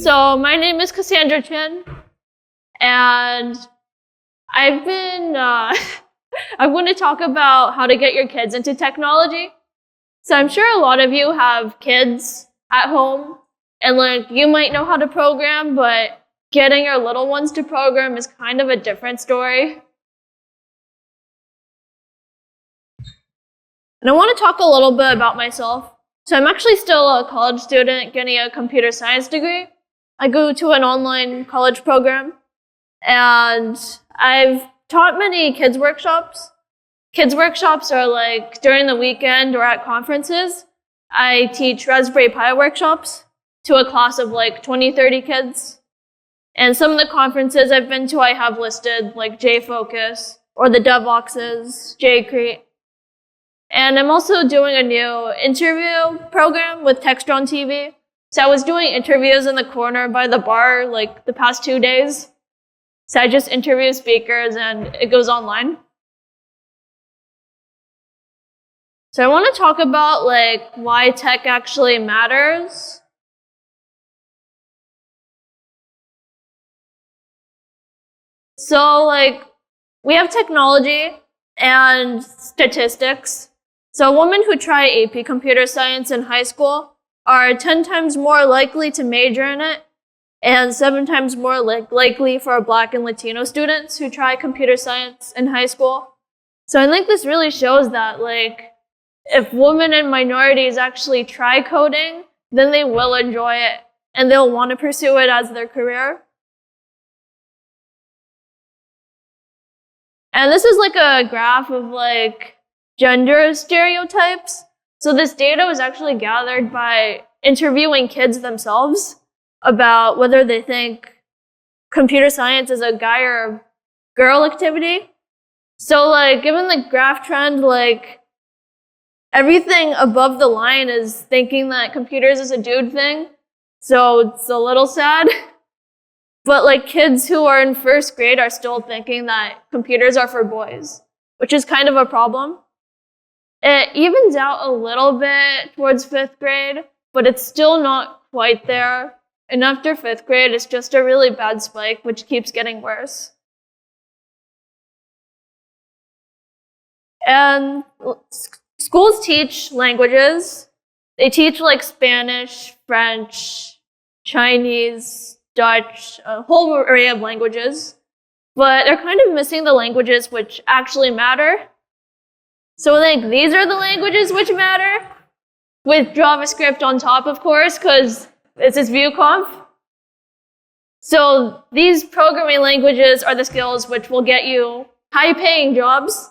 So my name is Cassandra Chin, and I've been, I'm going to talk about how to get your kids into technology. So I'm sure a lot of you have kids at home, and like you might know how to program, but getting your little ones to program is kind of a different story. And I want to talk a little bit about myself. So I'm actually still a college student getting a computer science degree. I go to an online college program, and I've taught many kids workshops. Kids workshops are like during the weekend or at conferences. I teach Raspberry Pi workshops to a class of like 20, 30 kids. And some of the conferences I've been to, I have listed like JFocus or the DevVoxes, JCrete. And I'm also doing a new interview program with Textron TV. So I was doing interviews in the corner by the bar like the past 2 days. So I just interview speakers and it goes online. So I want to talk about like why tech actually matters. So like we have technology and statistics. So women who try AP computer science in high school are 10 times more likely to major in it, and 7 times more likely for Black and Latino students who try computer science in high school. So I think this really shows that like if women and minorities actually try coding, then they will enjoy it and they'll want to pursue it as their career. And this is like a graph of like gender stereotypes. So this data was actually gathered by interviewing kids themselves about whether they think computer science is a guy or girl activity. So like given the graph trend, like everything above the line is thinking that computers is a dude thing. So it's a little sad. But like kids who are in first grade are still thinking that computers are for boys, which is kind of a problem. It evens out a little bit towards 5th grade, but it's still not quite there. And after 5th grade, it's just a really bad spike, which keeps getting worse. And schools teach languages. They teach like Spanish, French, Chinese, Dutch, a whole array of languages. But they're kind of missing the languages which actually matter. So like these are the languages which matter, with JavaScript on top, of course, because this is VueConf. So these programming languages are the skills which will get you high-paying jobs.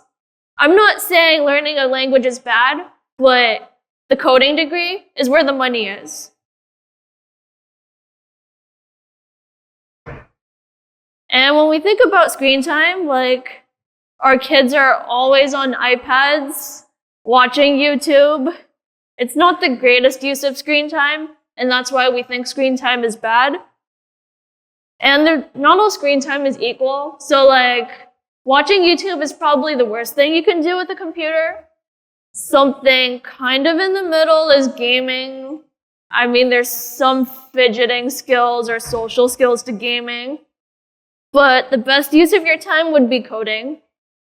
I'm not saying learning a language is bad, but the coding degree is where the money is. And when we think about screen time, like our kids are always on iPads, watching YouTube. It's not the greatest use of screen time, and that's why we think screen time is bad. And not all screen time is equal. So like watching YouTube is probably the worst thing you can do with a computer. Something kind of in the middle is gaming. I mean, there's some fidgeting skills or social skills to gaming. But the best use of your time would be coding.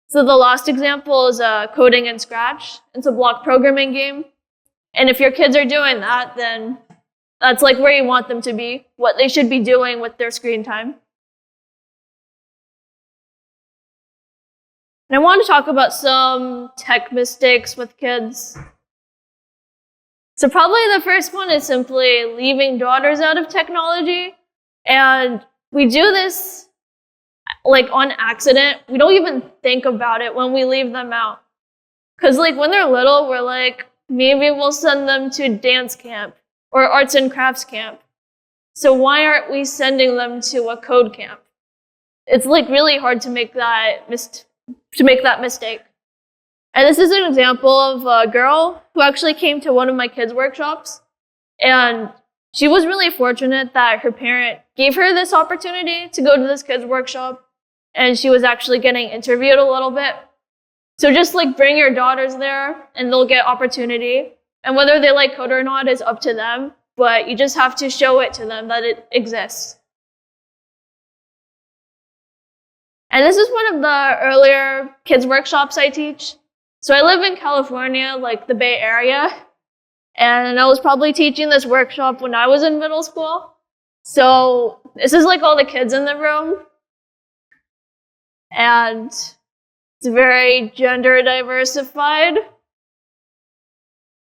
So the last example is coding in Scratch. It's a block programming game. And if your kids are doing that, then that's like where you want them to be, what they should be doing with their screen time. And I want to talk about some tech mistakes with kids. So probably the first one is simply leaving daughters out of technology. And we do this like on accident. We don't even think about it when we leave them out. Because like when they're little, we're like, maybe we'll send them to dance camp or arts and crafts camp. So why aren't we sending them to a code camp? It's like really hard to make that mistake. And this is an example of a girl who actually came to one of my kids' workshops. And she was really fortunate that her parent gave her this opportunity to go to this kids' workshop. And she was actually getting interviewed a little bit. So just like bring your daughters there and they'll get opportunity. And whether they like code or not is up to them. but you just have to show it to them that it exists. And this is one of the earlier kids workshops I teach. So I live in California, like the Bay Area, and I was probably teaching this workshop when I was in middle school. So this is like all the kids in the room. And it's very gender diversified.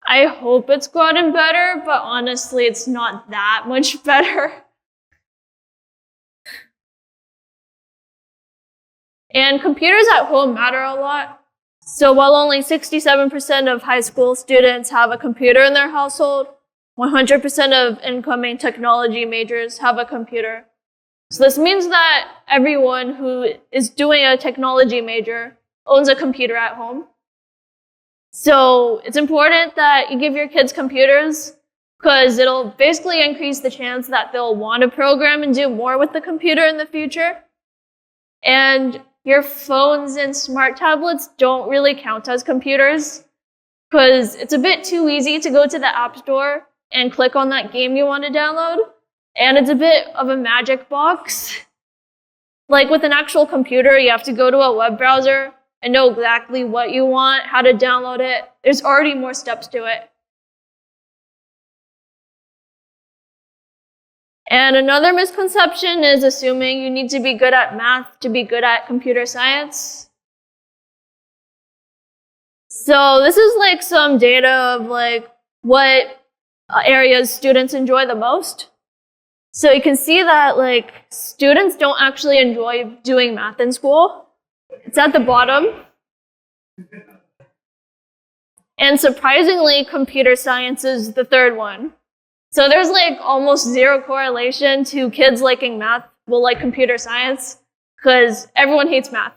I hope it's gotten better, but honestly, it's not that much better. And computers at home matter a lot. So while only 67% of high school students have a computer in their household, 100% of incoming technology majors have a computer. So this means that everyone who is doing a technology major owns a computer at home. So it's important that you give your kids computers because it'll basically increase the chance that they'll want to program and do more with the computer in the future. And your phones and smart tablets don't really count as computers because it's a bit too easy to go to the App Store and click on that game you want to download. And it's a bit of a magic box. Like with an actual computer, you have to go to a web browser and know exactly what you want, how to download it. There's already more steps to it. And another misconception is assuming you need to be good at math to be good at computer science. So this is like some data of like what areas students enjoy the most. So you can see that like students don't actually enjoy doing math in school. It's at the bottom. And surprisingly, computer science is the third one. So there's like almost zero correlation to kids liking math will like computer science because everyone hates math.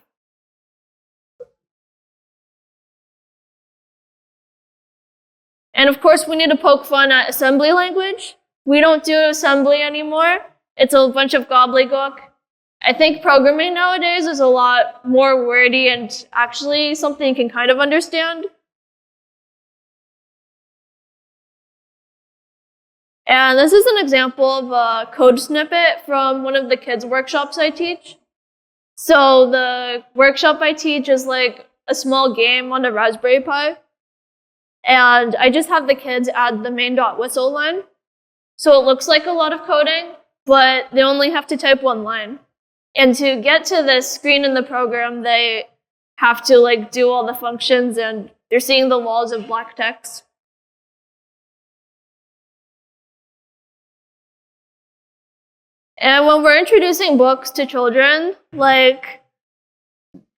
And of course, we need to poke fun at assembly language. We don't do assembly anymore. It's a bunch of gobbledygook. I think programming nowadays is a lot more wordy and actually something you can kind of understand. And this is an example of a code snippet from one of the kids' workshops I teach. So the workshop I teach is like a small game on a Raspberry Pi. And I just have the kids add the main.whistle line. So it looks like a lot of coding, but they only have to type one line. And to get to this screen in the program, they have to like do all the functions and they're seeing the walls of black text. And when we're introducing books to children, like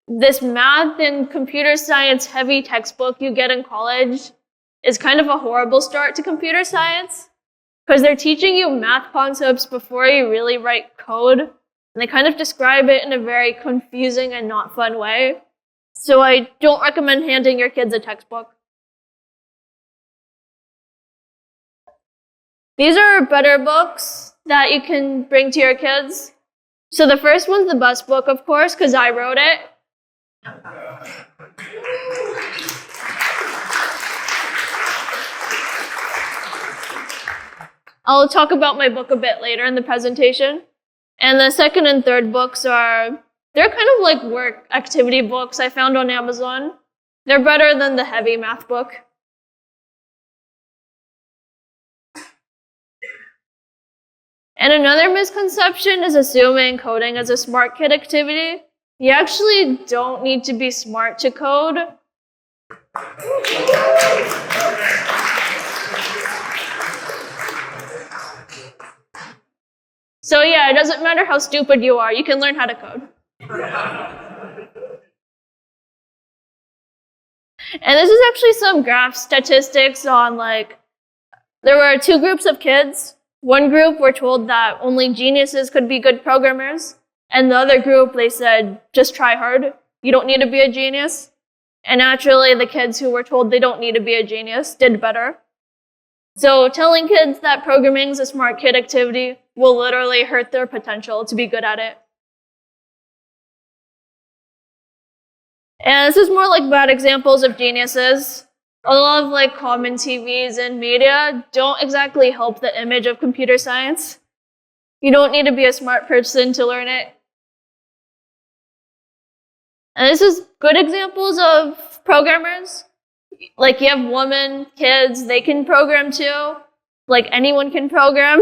this math and computer science heavy textbook you get in college is kind of a horrible start to computer science because they're teaching you math concepts before you really write code. And they kind of describe it in a very confusing and not fun way. So I don't recommend handing your kids a textbook. These are better books that you can bring to your kids. So the first one's the best book, of course, because I wrote it. I'll talk about my book a bit later in the presentation. And the second and third books they're kind of like work activity books I found on Amazon. They're better than the heavy math book. And another misconception is assuming coding is a smart kid activity. You actually don't need to be smart to code. So yeah, it doesn't matter how stupid you are, you can learn how to code. And this is actually some graph statistics on there were two groups of kids. One group were told that only geniuses could be good programmers. And the other group, they said, just try hard. You don't need to be a genius. And naturally, the kids who were told they don't need to be a genius did better. So telling kids that programming is a smart kid activity will literally hurt their potential to be good at it. And this is more like bad examples of geniuses. a lot of like common TVs and media don't exactly help the image of computer science. You don't need to be a smart person to learn it. And this is good examples of programmers. Like you have women, kids, they can program too. Like anyone can program.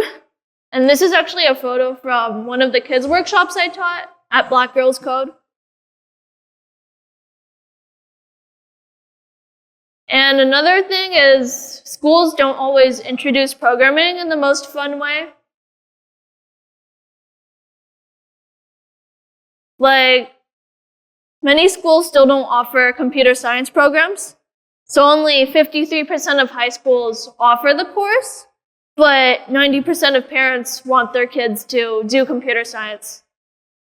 And this is actually a photo from one of the kids' workshops I taught at Black Girls Code. And another thing is schools don't always introduce programming in the most fun way. Like, many schools still don't offer computer science programs. So only 53% of high schools offer the course, but 90% of parents want their kids to do computer science.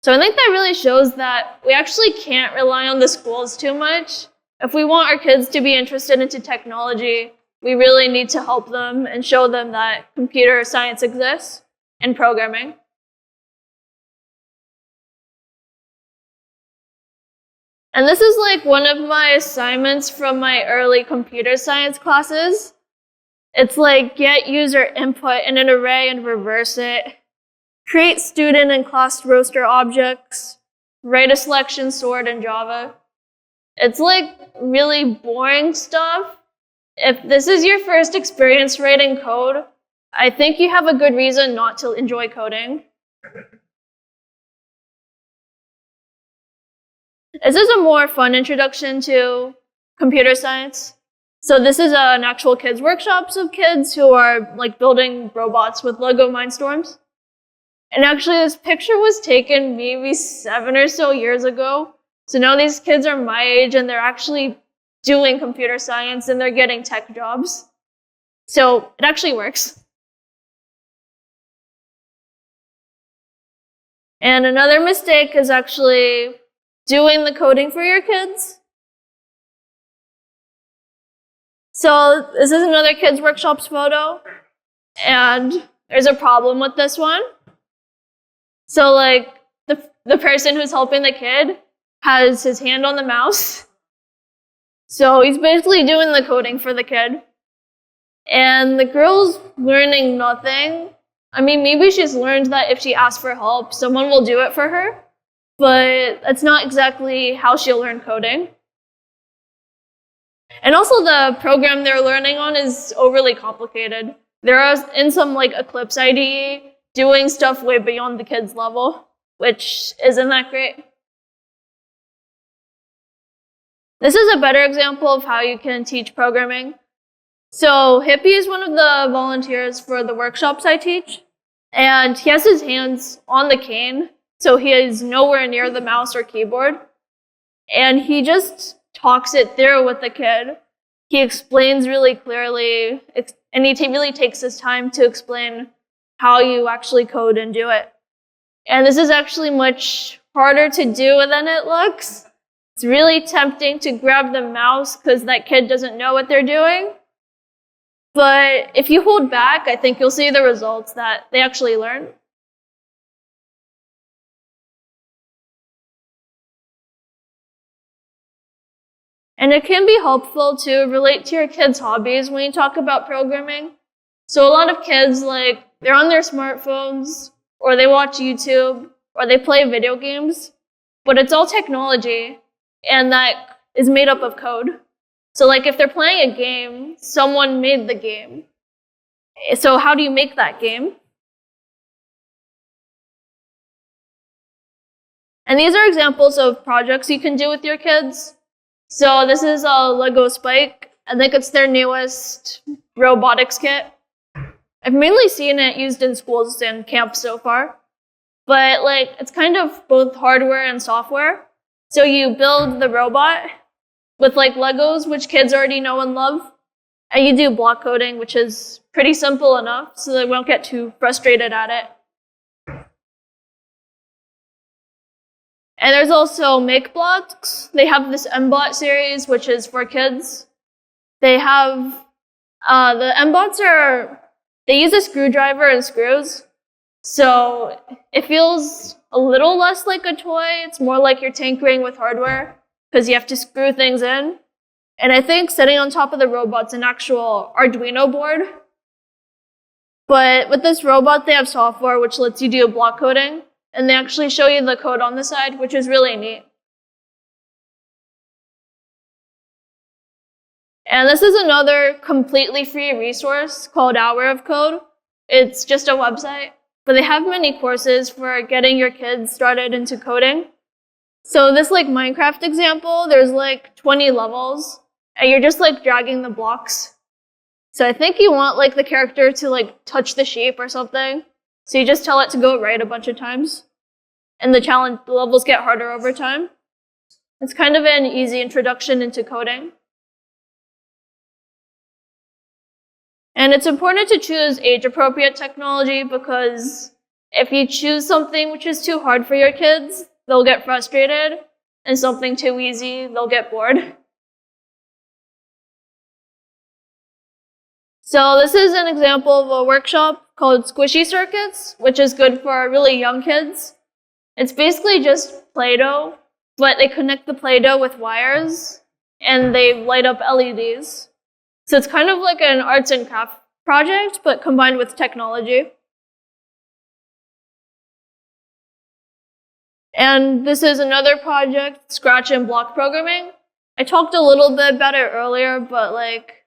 So I think that really shows that we actually can't rely on the schools too much. If we want our kids to be interested into technology, we really need to help them and show them that computer science exists and programming. And this is like one of my assignments from my early computer science classes. It's like get user input in an array and reverse it, create student and class roster objects, write a selection sort in Java. It's like really boring stuff. If this is your first experience writing code, I think you have a good reason not to enjoy coding. This is a more fun introduction to computer science. So this is an actual kids' workshops of kids who are like building robots with Lego Mindstorms. And actually this picture was taken maybe 7 or so years ago. So now these kids are my age and they're actually doing computer science and they're getting tech jobs. So it actually works. And another mistake is actually doing the coding for your kids. So this is another kids' workshops photo, and there's a problem with this one. So like the person who's helping the kid has his hand on the mouse. So he's basically doing the coding for the kid. And the girl's learning nothing. I mean, maybe she's learned that if she asks for help, someone will do it for her. But that's not exactly how she'll learn coding. And also the program they're learning on is overly complicated. They're in some like Eclipse IDE doing stuff way beyond the kids' level, which isn't that great. This is a better example of how you can teach programming. So Hippie is one of the volunteers for the workshops I teach, and he has his hands on the cane. So he is nowhere near the mouse or keyboard. And he just talks it through with the kid. He explains really clearly, and he really takes his time to explain how you actually code and do it. And this is actually much harder to do than it looks. It's really tempting to grab the mouse because that kid doesn't know what they're doing. But if you hold back, I think you'll see the results that they actually learn. And it can be helpful to relate to your kids' hobbies when you talk about programming. So a lot of kids, like, they're on their smartphones, or they watch YouTube, or they play video games, but it's all technology, and that is made up of code. So like if they're playing a game, someone made the game. So how do you make that game? And these are examples of projects you can do with your kids. So this is a Lego Spike. I think it's their newest robotics kit. I've mainly seen it used in schools and camps so far. But like it's kind of both hardware and software. So you build the robot with like Legos, which kids already know and love. And you do block coding, which is pretty simple enough, so they won't get too frustrated at it. And there's also Make Blocks. They have this MBot series, which is for kids. They have, the MBots they use a screwdriver and screws. So it feels a little less like a toy. It's more like you're tinkering with hardware because you have to screw things in. And I think sitting on top of the robot's an actual Arduino board. But with this robot, they have software which lets you do block coding. And they actually show you the code on the side, which is really neat. And this is another completely free resource called Hour of Code. It's just a website, but they have many courses for getting your kids started into coding. So this like Minecraft example, there's like 20 levels, and you're just like dragging the blocks. So I think you want like the character to like touch the shape or something. So you just tell it to go right a bunch of times. And the levels get harder over time. It's kind of an easy introduction into coding. And it's important to choose age-appropriate technology because if you choose something which is too hard for your kids, they'll get frustrated, and something too easy, they'll get bored. So this is an example of a workshop called Squishy Circuits, which is good for really young kids. It's basically just Play-Doh, but they connect the Play-Doh with wires, and they light up LEDs. So it's kind of like an arts and craft project, but combined with technology. And this is another project, Scratch and block programming. I talked a little bit about it earlier, but like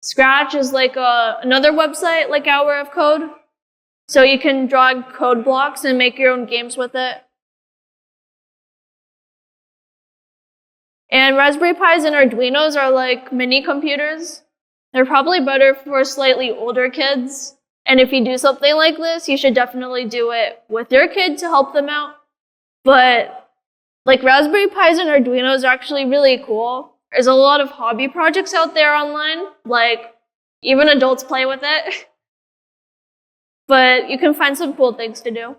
Scratch is like another website like Hour of Code. So you can draw code blocks and make your own games with it. And Raspberry Pis and Arduinos are like mini computers. They're probably better for slightly older kids. And if you do something like this, you should definitely do it with your kid to help them out. But like Raspberry Pis and Arduinos are actually really cool. There's a lot of hobby projects out there online, like even adults play with it. But you can find some cool things to do.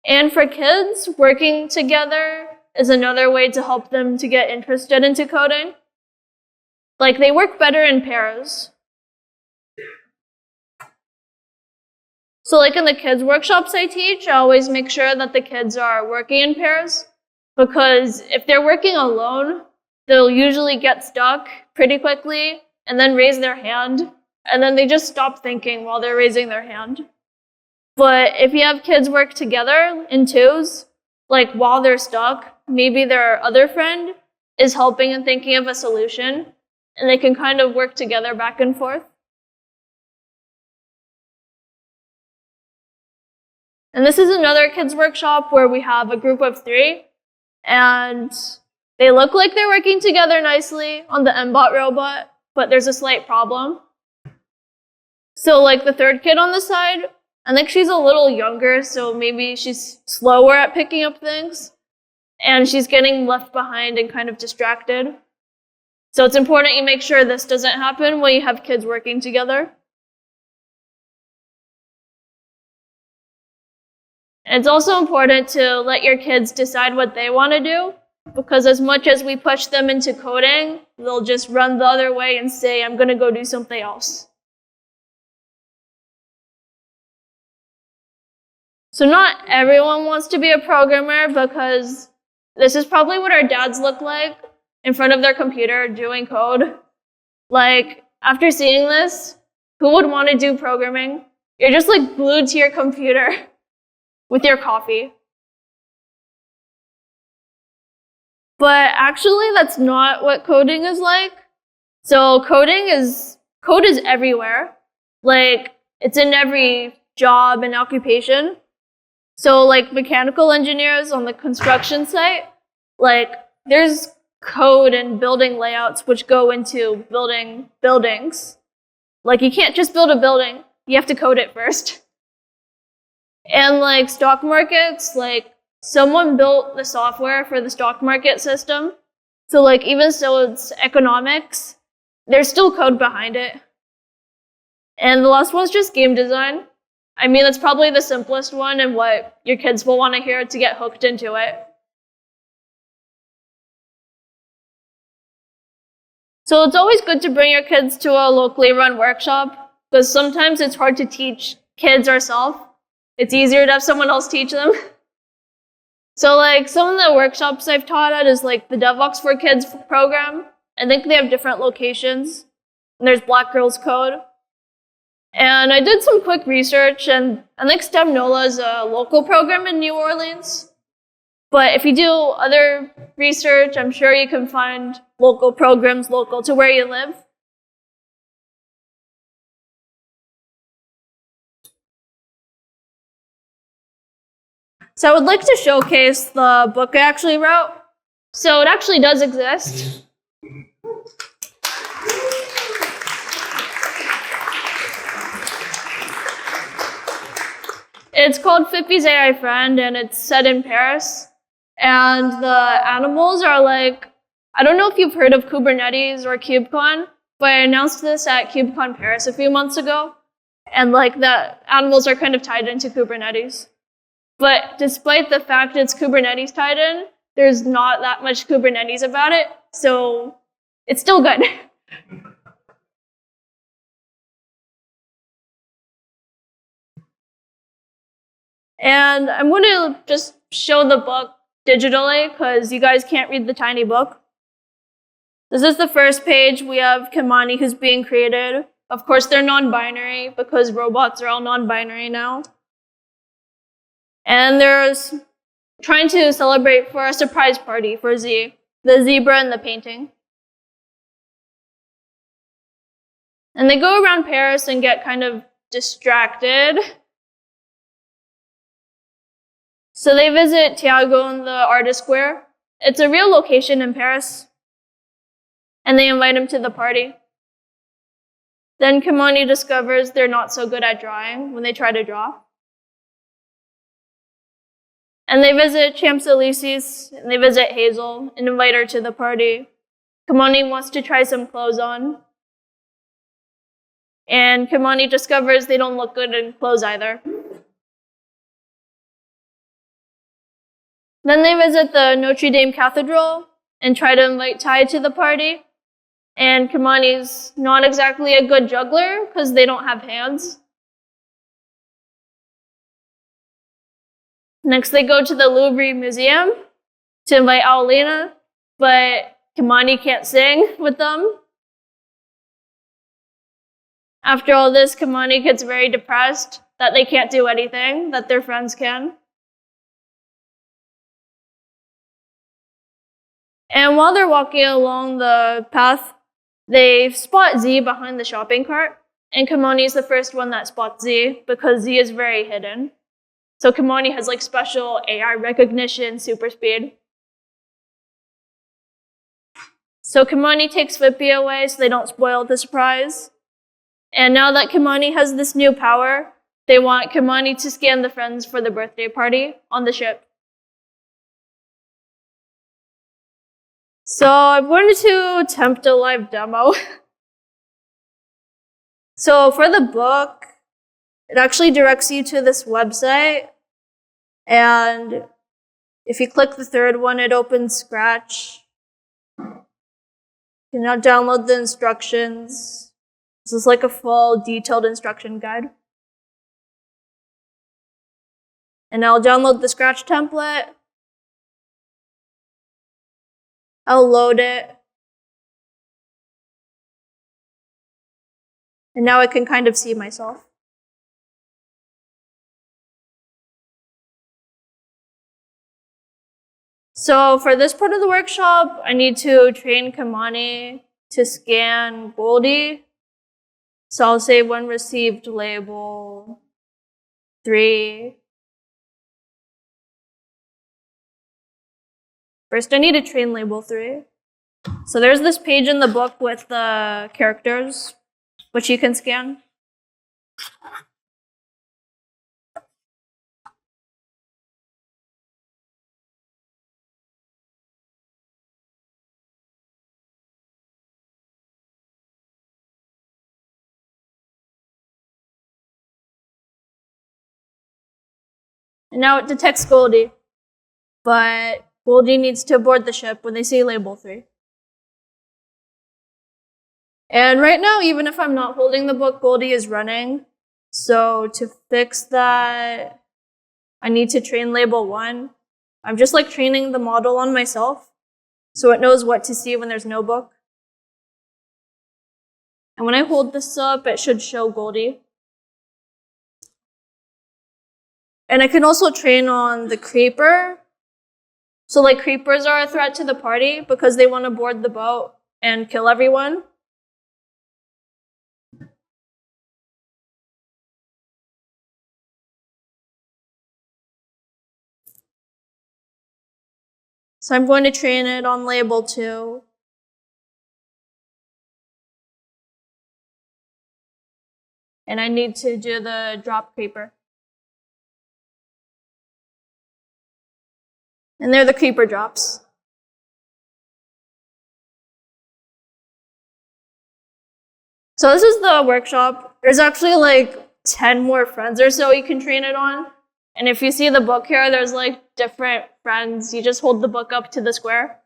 And for kids, working together is another way to help them to get interested into coding. Like they work better in pairs. So like in the kids workshops I teach, I always make sure that the kids are working in pairs because if they're working alone, they'll usually get stuck pretty quickly and then raise their hand, and then they just stop thinking while they're raising their hand. But if you have kids work together in twos, like while they're stuck, maybe their other friend is helping and thinking of a solution, and they can kind of work together back and forth. And this is another kids workshop where we have a group of 3, and they look like they're working together nicely on the MBot robot, but there's a slight problem. So like the third kid on the side, I think she's a little younger, so maybe she's slower at picking up things, and she's getting left behind and kind of distracted. So it's important you make sure this doesn't happen when you have kids working together. And it's also important to let your kids decide what they want to do, because as much as we push them into coding, they'll just run the other way and say, I'm going to go do something else. So not everyone wants to be a programmer, because this is probably what our dads look like in front of their computer doing code. Like, after seeing this, who would want to do programming? You're just like glued to your computer with your coffee. But actually, that's not what coding is like. So code is everywhere. Like, it's in every job and occupation. So like mechanical engineers on the construction site, like there's code and building layouts which go into building buildings. Like you can't just build a building, you have to code it first. And like stock markets, like someone built the software for the stock market system. So like even so it's economics, there's still code behind it. And the last one's just game design. I mean, that's probably the simplest one and what your kids will want to hear to get hooked into it. So it's always good to bring your kids to a locally run workshop, because sometimes it's hard to teach kids ourselves. It's easier to have someone else teach them. So like some of the workshops I've taught at is like the DevOps for Kids program. I think they have different locations. And there's Black Girls Code. And I did some quick research, and I think STEM NOLA is a local program in New Orleans. But if you do other research, I'm sure you can find local programs local to where you live. So I would like to showcase the book I actually wrote. So it actually does exist. It's called Fippy's AI Friend, and it's set in Paris. And the animals are like, I don't know if you've heard of Kubernetes or KubeCon, but I announced this at KubeCon Paris a few months ago. And like the animals are kind of tied into Kubernetes. But despite the fact it's Kubernetes tied in, there's not that much Kubernetes about it, so it's still good. And I'm going to just show the book digitally because you guys can't read the tiny book. This is the first page. We have Kimani who's being created. Of course, they're non-binary because robots are all non-binary now. And there's trying to celebrate for a surprise party for Z, the zebra and the painting. And they go around Paris and get kind of distracted. So they visit Thiago in the artist square. It's a real location in Paris. And they invite him to the party. Then Kimani discovers they're not so good at drawing when they try to draw. And they visit Champs-Élysées, and they visit Hazel, and invite her to the party. Kimani wants to try some clothes on. And Kimani discovers they don't look good in clothes either. Then they visit the Notre Dame Cathedral, and try to invite Ty to the party. And Kimani's not exactly a good juggler, because they don't have hands. Next, they go to the Louvre Museum to invite Aulina, but Kimani can't sing with them. After all this, Kimani gets very depressed that they can't do anything, that their friends can. And while they're walking along the path, they spot Z behind the shopping cart, and Kimani is the first one that spots Z because Z is very hidden. So Kimani has like special AI recognition, super speed. So Kimani takes Fippy away so they don't spoil the surprise. And now that Kimani has this new power, they want Kimani to scan the friends for the birthday party on the ship. So I'm going to attempt a live demo. So for the book, it actually directs you to this website. And if you click the third one, it opens Scratch. You can now download the instructions. This is like a full detailed instruction guide. And I'll download the Scratch template. I'll load it. And now I can kind of see myself. So for this part of the workshop, I need to train Kimani to scan Goldie. So I'll say when received label 3. First, I need to train label 3. So there's this page in the book with the characters, which you can scan. And now it detects Goldie, but Goldie needs to board the ship when they see label 3. And right now, even if I'm not holding the book, Goldie is running. So to fix that, I need to train label 1. I'm just like training the model on myself so it knows what to see when there's no book. And when I hold this up, it should show Goldie. And I can also train on the creeper. So like creepers are a threat to the party because they want to board the boat and kill everyone. So I'm going to train it on label 2. And I need to do the drop creeper. And they're the creeper drops. So this is the workshop. There's actually like 10 more friends or so you can train it on. And if you see the book here, there's like different friends. You just hold the book up to the square.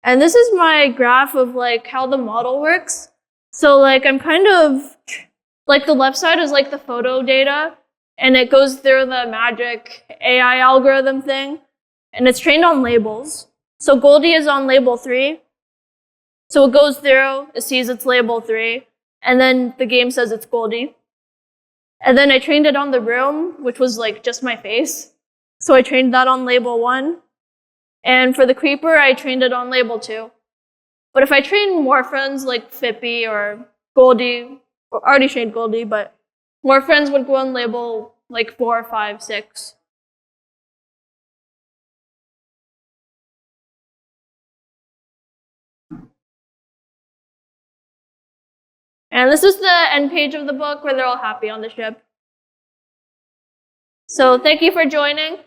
And this is my graph of like how the model works. So like I'm kind of, like the left side is like the photo data, and it goes through the magic AI algorithm thing, and it's trained on labels. So Goldie is on label 3. So it goes through, it sees it's label 3, and then the game says it's Goldie. And then I trained it on the room, which was like just my face. So I trained that on label 1. And for the creeper, I trained it on label 2. But if I train more friends like Fippy or Goldie, I already trained Goldie, but more friends would go on label like 4, 5, 6. And this is the end page of the book where they're all happy on the ship. So thank you for joining.